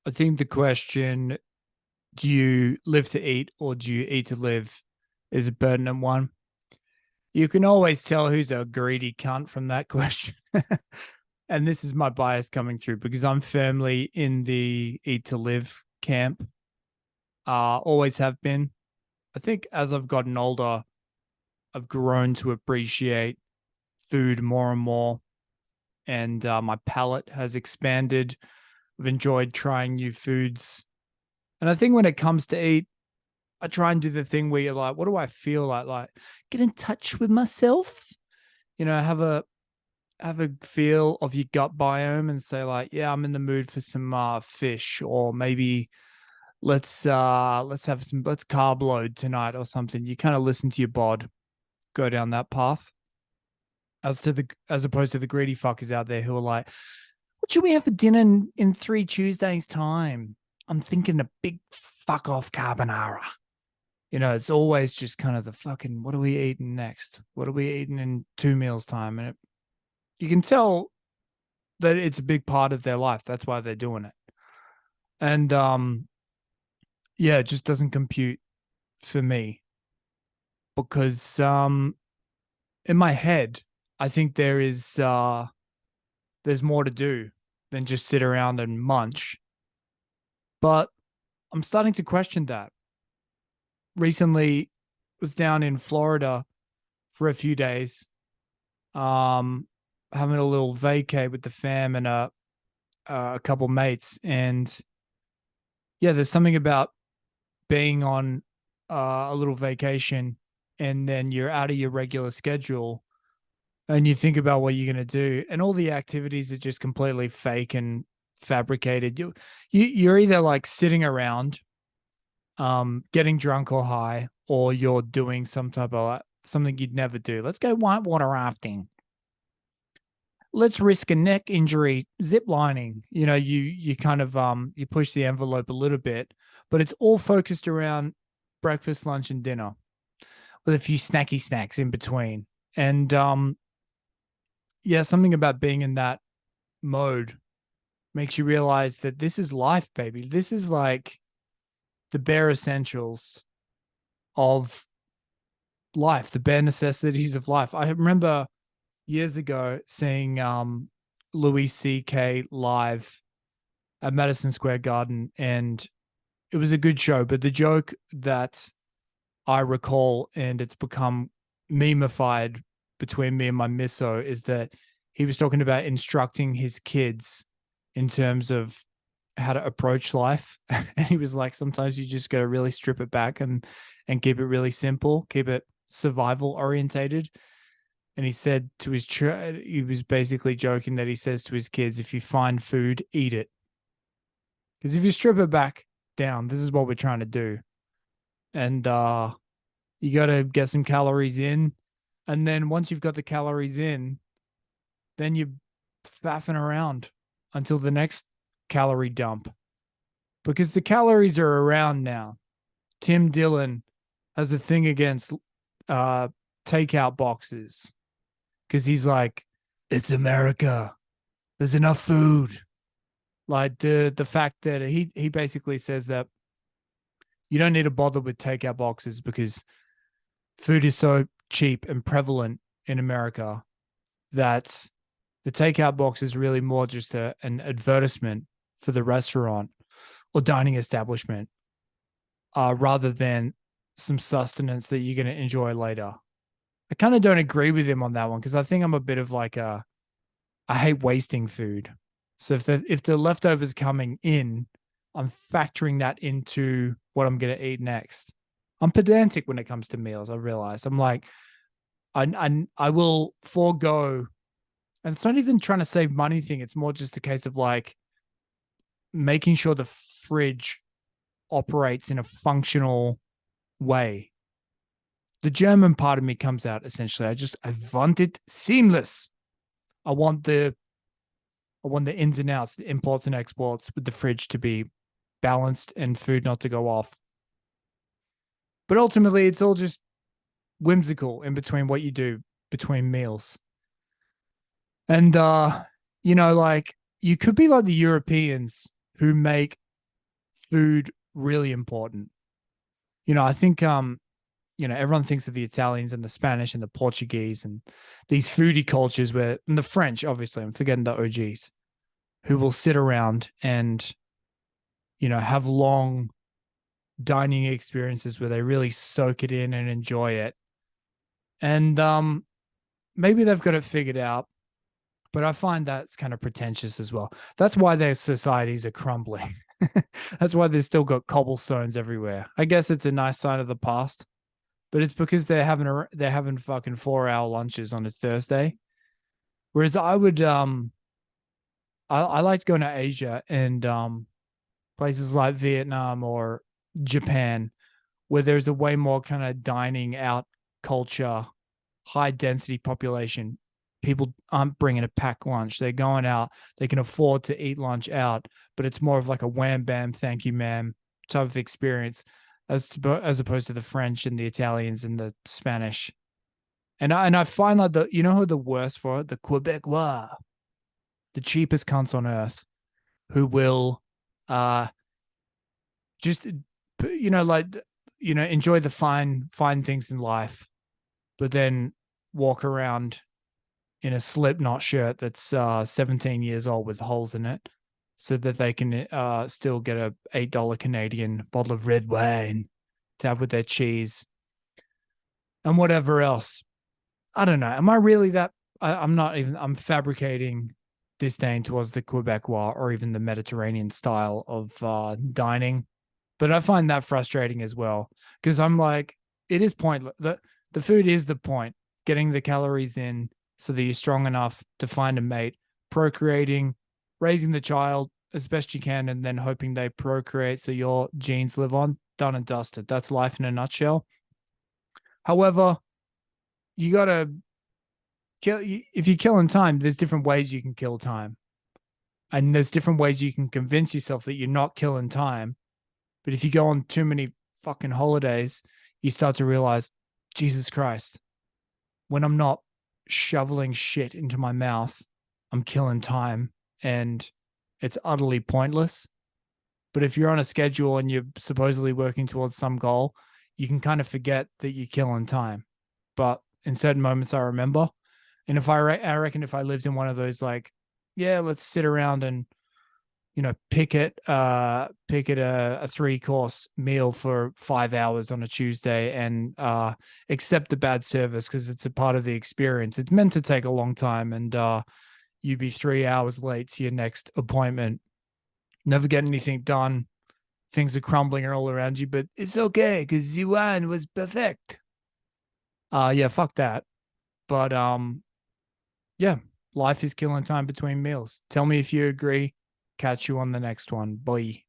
I think the question, do you live to eat or do you eat to live, is a pertinent one. You can always tell who's a greedy cunt from that question. And this is my bias coming through because I'm firmly in the eat to live camp. Always have been. I think as I've gotten older, I've grown to appreciate food more and more, and my palate has expanded. I've enjoyed trying new foods. And I think when it comes to eat, I try and do the thing where you're like, what do I feel like? Like, get in touch with myself. Have a feel of your gut biome and say like, yeah, I'm in the mood for some fish, or maybe let's carb load tonight or something. You kind of listen to your bod, go down that path. As opposed to the greedy fuckers out there who are like, what should we have for dinner in 3 Tuesdays time? I'm thinking a big fuck off carbonara. It's always just kind of the fucking, what are we eating next? What are we eating in 2 meals time? And you can tell that it's a big part of their life. That's why they're doing it. And yeah, it just doesn't compute for me because in my head, I think there's more to do than just sit around and munch. But I'm starting to question that. Recently was down in Florida for a few days, having a little vacay with the fam and a couple mates. And yeah, there's something about being on a little vacation and then you're out of your regular schedule and you think about what you're going to do, and all the activities are just completely fake and fabricated. You're either like sitting around getting drunk or high, or you're doing some type of something you'd never do. Let's go whitewater rafting. Let's risk a neck injury zip lining. You kind of you push the envelope a little bit, but it's all focused around breakfast, lunch, and dinner with a few snacky snacks in between. And yeah, something about being in that mode makes you realize that this is life, baby. This is like the bare essentials of life, the bare necessities of life. I remember years ago seeing Louis C.K. live at Madison Square Garden, and it was a good show. But the joke that I recall, and it's become memeified between me and my misso, is that he was talking about instructing his kids in terms of how to approach life. And he was like, sometimes you just got to really strip it back and keep it really simple, keep it survival orientated. And he said to he was basically joking that he says to his kids, if you find food, eat it. Because if you strip it back down, this is what we're trying to do. And you got to get some calories in. And then once you've got the calories in, then you're faffing around until the next calorie dump, because the calories are around now. Tim Dillon has a thing against takeout boxes because he's like, it's America. There's enough food. Like the fact that he basically says that you don't need to bother with takeout boxes because food is so cheap and prevalent in America that the takeout box is really more just an advertisement for the restaurant or dining establishment, rather than some sustenance that you're going to enjoy later. I kind of don't agree with him on that one because I think I'm a bit of like I hate wasting food. So if the leftovers coming in, I'm factoring that into what I'm going to eat next. I'm pedantic when it comes to meals. I realize I'm like, I will forego, and it's not even trying to save money thing. It's more just a case of like making sure the fridge operates in a functional way. The German part of me comes out essentially. I want it seamless. I want the ins and outs, the imports and exports with the fridge to be balanced and food not to go off. But ultimately, it's all just whimsical in between what you do between meals. And like you could be like the Europeans who make food really important. I think everyone thinks of the Italians and the Spanish and the Portuguese and these foodie cultures and the French, obviously, I'm forgetting the OGs, who will sit around and, have long dining experiences where they really soak it in and enjoy it. And maybe they've got it figured out, but I find that's kind of pretentious as well. That's why their societies are crumbling. That's why they've still got cobblestones everywhere. I guess it's a nice sign of the past, but it's because they're having fucking 4 hour lunches on a Thursday. Whereas I like going to Asia and places like Vietnam or Japan, where there's a way more kind of dining out culture, high density population. People aren't bringing a packed lunch. They're going out. They can afford to eat lunch out, but it's more of like a wham bam, thank you, ma'am type of experience, as opposed to the French and the Italians and the Spanish. And I find like who the worst for it, the Quebecois, the cheapest cunts on earth, who will uh just like enjoy the fine things in life, but then walk around in a Slipknot shirt that's 17 years old with holes in it, so that they can still get a $8 Canadian bottle of red wine to have with their cheese and whatever else. I don't know. Am I really that? I'm not even. I'm fabricating disdain towards the Quebecois or even the Mediterranean style of dining, but I find that frustrating as well because I'm like, it is pointless. The food is the point. Getting the calories in so that you're strong enough to find a mate, procreating, raising the child as best you can, and then hoping they procreate so your genes live on. Done and dusted. That's life in a nutshell. However, you gotta kill. If you're killing time, there's different ways you can kill time, and there's different ways you can convince yourself that you're not killing time. But if you go on too many fucking holidays, you start to realize, Jesus Christ, when I'm not shoveling shit into my mouth, I'm killing time, and it's utterly pointless. But if you're on a schedule and you're supposedly working towards some goal, you can kind of forget that you're killing time. But in certain moments, I remember. And if I reckon if I lived in one of those, like, yeah, let's sit around and pick it a 3 course meal for 5 hours on a Tuesday and accept the bad service because it's a part of the experience. It's meant to take a long time, and you'd be 3 hours late to your next appointment, never get anything done. Things are crumbling all around you, but it's okay because the wine was perfect. Yeah, fuck that. But yeah, life is killing time between meals. Tell me if you agree. Catch you on the next one. Bye.